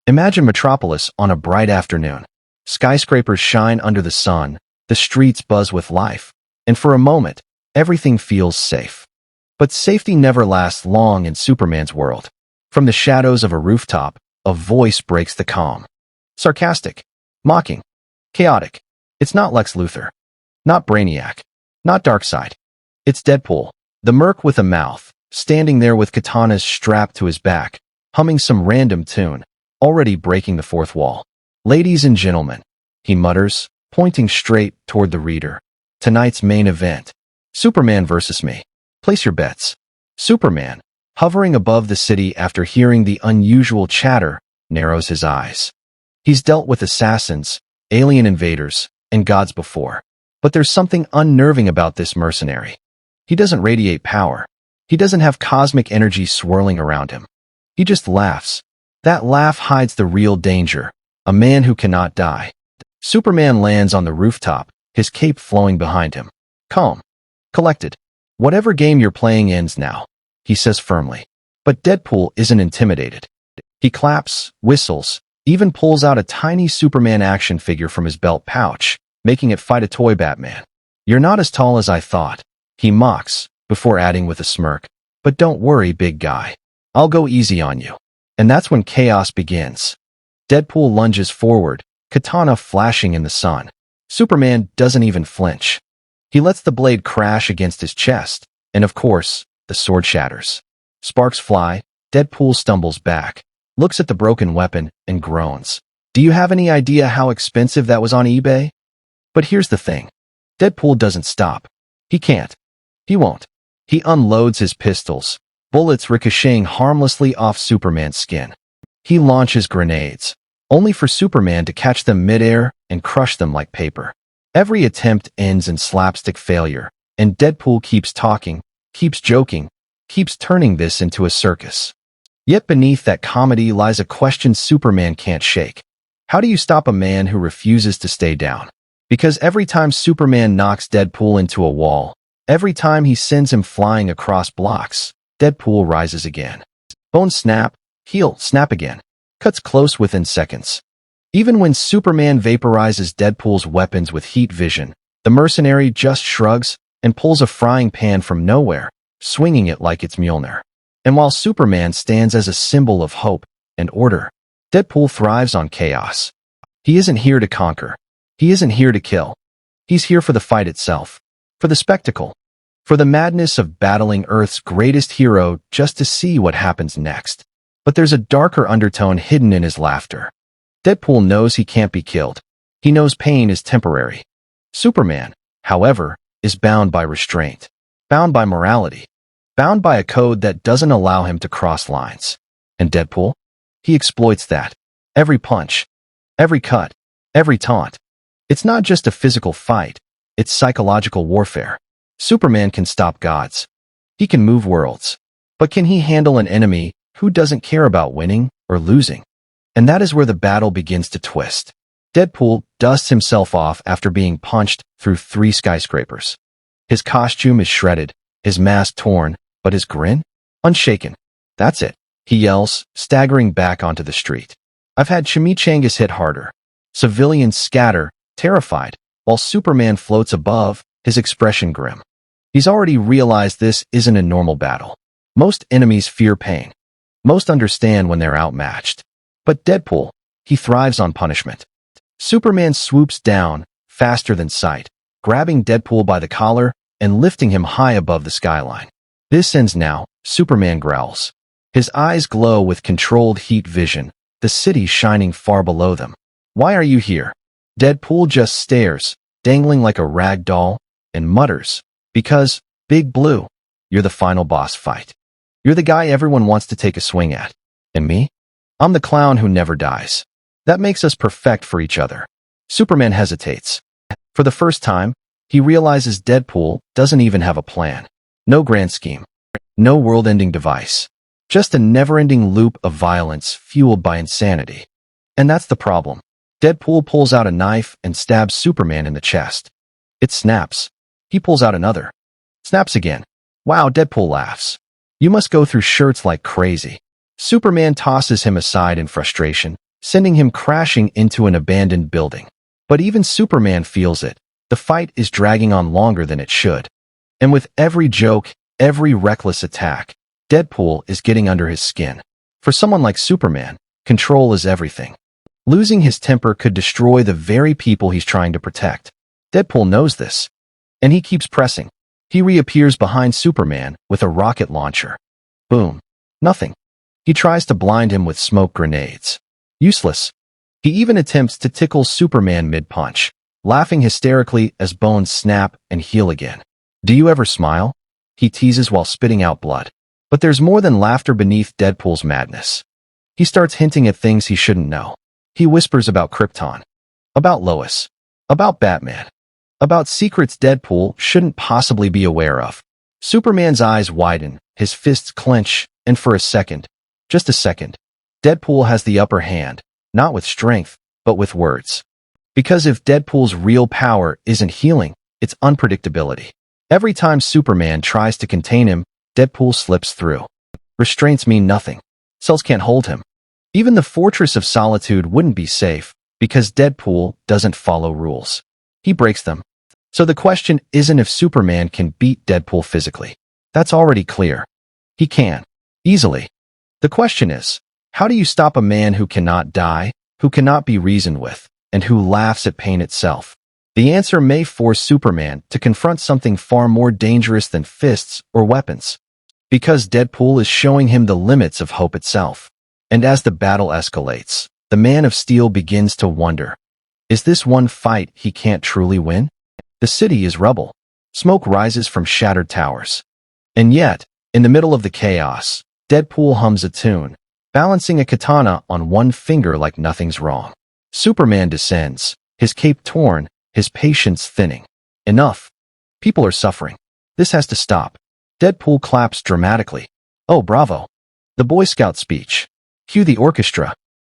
Imagine Metropolis on a bright afternoon. Skyscrapers shine under the sun, the streets buzz with life, and for a moment, everything feels safe. But safety never lasts long in Superman's world. From the shadows of a rooftop, a voice breaks the calm. Sarcastic, mocking, chaotic. It's not Lex Luthor. Not Brainiac. Not Darkseid. It's Deadpool, the Merc with a mouth, standing there with katanas strapped to his back, humming some random tune, already breaking the fourth wall. "Ladies and gentlemen," he mutters, pointing straight toward the reader. "Tonight's main event. Superman versus me. Place your bets." Superman, hovering above the city after hearing the unusual chatter, narrows his eyes. He's dealt with assassins, alien invaders, and gods before. But there's something unnerving about this mercenary. He doesn't radiate power. He doesn't have cosmic energy swirling around him. He just laughs. That laugh hides the real danger, a man who cannot die. Superman lands on the rooftop, his cape flowing behind him. Calm. Collected. "Whatever game you're playing ends now," he says firmly. But Deadpool isn't intimidated. He claps, whistles, even pulls out a tiny Superman action figure from his belt pouch, making it fight a toy Batman. "You're not as tall as I thought," he mocks, before adding with a smirk. "But don't worry, big guy. I'll go easy on you." And that's when chaos begins. Deadpool lunges forward, katana flashing in the sun. Superman doesn't even flinch. He lets the blade crash against his chest, and of course, the sword shatters. Sparks fly, Deadpool stumbles back, looks at the broken weapon, and groans. "Do you have any idea how expensive that was on eBay?" But here's the thing. Deadpool doesn't stop. He can't. He won't. He unloads his pistols, bullets ricocheting harmlessly off Superman's skin. He launches grenades, only for Superman to catch them midair and crush them like paper. Every attempt ends in slapstick failure, and Deadpool keeps talking, keeps joking, keeps turning this into a circus. Yet beneath that comedy lies a question Superman can't shake. How do you stop a man who refuses to stay down? Because every time Superman knocks Deadpool into a wall, every time he sends him flying across blocks, Deadpool rises again. Bones snap, heel snap again. Cuts close within seconds. Even when Superman vaporizes Deadpool's weapons with heat vision, the mercenary just shrugs and pulls a frying pan from nowhere, swinging it like it's Mjolnir. And while Superman stands as a symbol of hope and order, Deadpool thrives on chaos. He isn't here to conquer. He isn't here to kill. He's here for the fight itself, for the spectacle, for the madness of battling Earth's greatest hero just to see what happens next. But there's a darker undertone hidden in his laughter. Deadpool knows he can't be killed. He knows pain is temporary. Superman, however, is bound by restraint, bound by morality, bound by a code that doesn't allow him to cross lines. And Deadpool? He exploits that. Every punch, every cut, every taunt. It's not just a physical fight, it's psychological warfare. Superman can stop gods. He can move worlds. But can he handle an enemy who doesn't care about winning or losing? And that is where the battle begins to twist. Deadpool dusts himself off after being punched through 3 skyscrapers. His costume is shredded, his mask torn, but his grin? Unshaken. "That's it," he yells, staggering back onto the street. "I've had chimichangas hit harder." Civilians scatter, terrified, while Superman floats above, his expression grim. He's already realized this isn't a normal battle. Most enemies fear pain. Most understand when they're outmatched. But Deadpool, he thrives on punishment. Superman swoops down, faster than sight, grabbing Deadpool by the collar and lifting him high above the skyline. "This ends now," Superman growls. His eyes glow with controlled heat vision, the city shining far below them. "Why are you here?" Deadpool just stares, dangling like a rag doll, and mutters, "Because, Big Blue, you're the final boss fight. You're the guy everyone wants to take a swing at. And me? I'm the clown who never dies. That makes us perfect for each other." Superman hesitates. For the first time, he realizes Deadpool doesn't even have a plan. No grand scheme. No world-ending device. Just a never-ending loop of violence fueled by insanity. And that's the problem. Deadpool pulls out a knife and stabs Superman in the chest. It snaps. He pulls out another. Snaps again. "Wow," Deadpool laughs. "You must go through shirts like crazy." Superman tosses him aside in frustration, sending him crashing into an abandoned building. But even Superman feels it. The fight is dragging on longer than it should. And with every joke, every reckless attack, Deadpool is getting under his skin. For someone like Superman, control is everything. Losing his temper could destroy the very people he's trying to protect. Deadpool knows this, and he keeps pressing. He reappears behind Superman with a rocket launcher. Boom. Nothing. He tries to blind him with smoke grenades. Useless. He even attempts to tickle Superman mid-punch, laughing hysterically as bones snap and heal again. Do you ever smile? He teases while spitting out blood. But there's more than laughter beneath Deadpool's madness. He starts hinting at things he shouldn't know. He whispers about Krypton, about Lois, about Batman, about secrets Deadpool shouldn't possibly be aware of. Superman's eyes widen, his fists clench, and for a second, just a second, Deadpool has the upper hand, not with strength, but with words. Because if Deadpool's real power isn't healing, it's unpredictability. Every time Superman tries to contain him, Deadpool slips through. Restraints mean nothing. Cells can't hold him. Even the Fortress of Solitude wouldn't be safe, because Deadpool doesn't follow rules. He breaks them. So the question isn't if Superman can beat Deadpool physically. That's already clear. He can. Easily. The question is, how do you stop a man who cannot die, who cannot be reasoned with, and who laughs at pain itself? The answer may force Superman to confront something far more dangerous than fists or weapons. Because Deadpool is showing him the limits of hope itself. And as the battle escalates, the Man of Steel begins to wonder, is this one fight he can't truly win? The city is rubble. Smoke rises from shattered towers. And yet, in the middle of the chaos, Deadpool hums a tune, balancing a katana on one finger like nothing's wrong. Superman descends, his cape torn, his patience thinning. Enough. People are suffering. This has to stop. Deadpool claps dramatically. Oh, bravo. The Boy Scout speech. Cue the orchestra.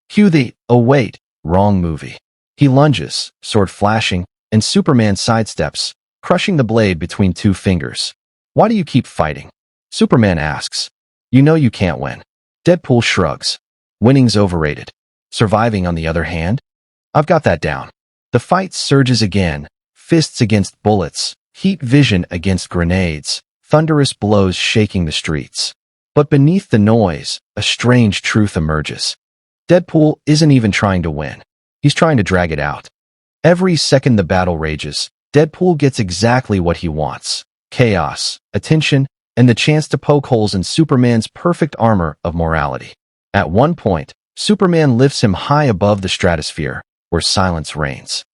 Cue the, oh wait, wrong movie. He lunges, sword flashing, and Superman sidesteps, crushing the blade between two fingers. Why do you keep fighting? Superman asks. You know you can't win. Deadpool shrugs. Winning's overrated. Surviving, on the other hand? I've got that down. The fight surges again, fists against bullets, heat vision against grenades, thunderous blows shaking the streets. But beneath the noise, a strange truth emerges. Deadpool isn't even trying to win. He's trying to drag it out. Every second the battle rages, Deadpool gets exactly what he wants. Chaos, attention, and the chance to poke holes in Superman's perfect armor of morality. At one point, Superman lifts him high above the stratosphere, where silence reigns.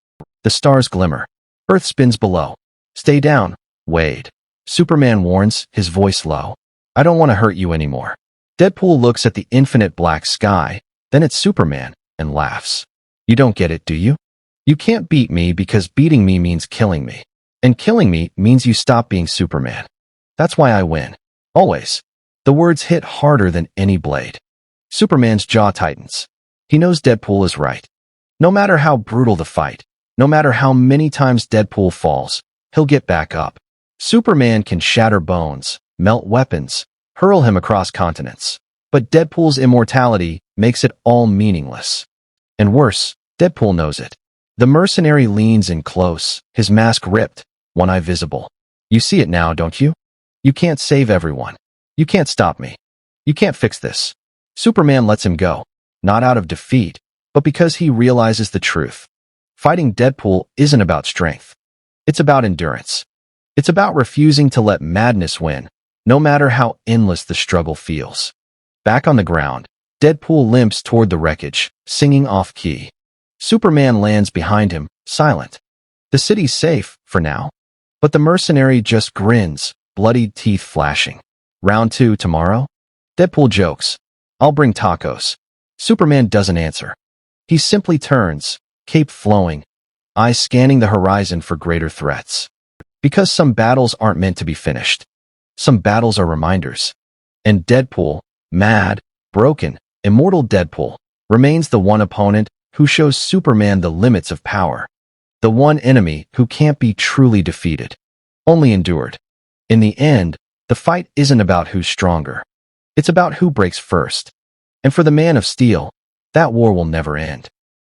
The stars glimmer. Earth spins below. Stay down, Wade. Superman warns, his voice low. I don't want to hurt you anymore. Deadpool looks at the infinite black sky, then at Superman, and laughs. You don't get it, do you? You can't beat me because beating me means killing me. And killing me means you stop being Superman. That's why I win. Always. The words hit harder than any blade. Superman's jaw tightens. He knows Deadpool is right. No matter how brutal the fight, no matter how many times Deadpool falls, he'll get back up. Superman can shatter bones, melt weapons, hurl him across continents. But Deadpool's immortality makes it all meaningless. And worse, Deadpool knows it. The mercenary leans in close, his mask ripped, one eye visible. You see it now, don't you? You can't save everyone. You can't stop me. You can't fix this. Superman lets him go, not out of defeat, but because he realizes the truth. Fighting Deadpool isn't about strength. It's about endurance. It's about refusing to let madness win, no matter how endless the struggle feels. Back on the ground, Deadpool limps toward the wreckage, singing off-key. Superman lands behind him, silent. The city's safe, for now. But the mercenary just grins, bloodied teeth flashing. Round 2 tomorrow? Deadpool jokes. I'll bring tacos. Superman doesn't answer. He simply turns, cape flowing, eyes scanning the horizon for greater threats. Because some battles aren't meant to be finished. Some battles are reminders. And Deadpool, mad, broken, immortal Deadpool, remains the one opponent who shows Superman the limits of power. The one enemy who can't be truly defeated, only endured. In the end, the fight isn't about who's stronger. It's about who breaks first. And for the Man of Steel, that war will never end.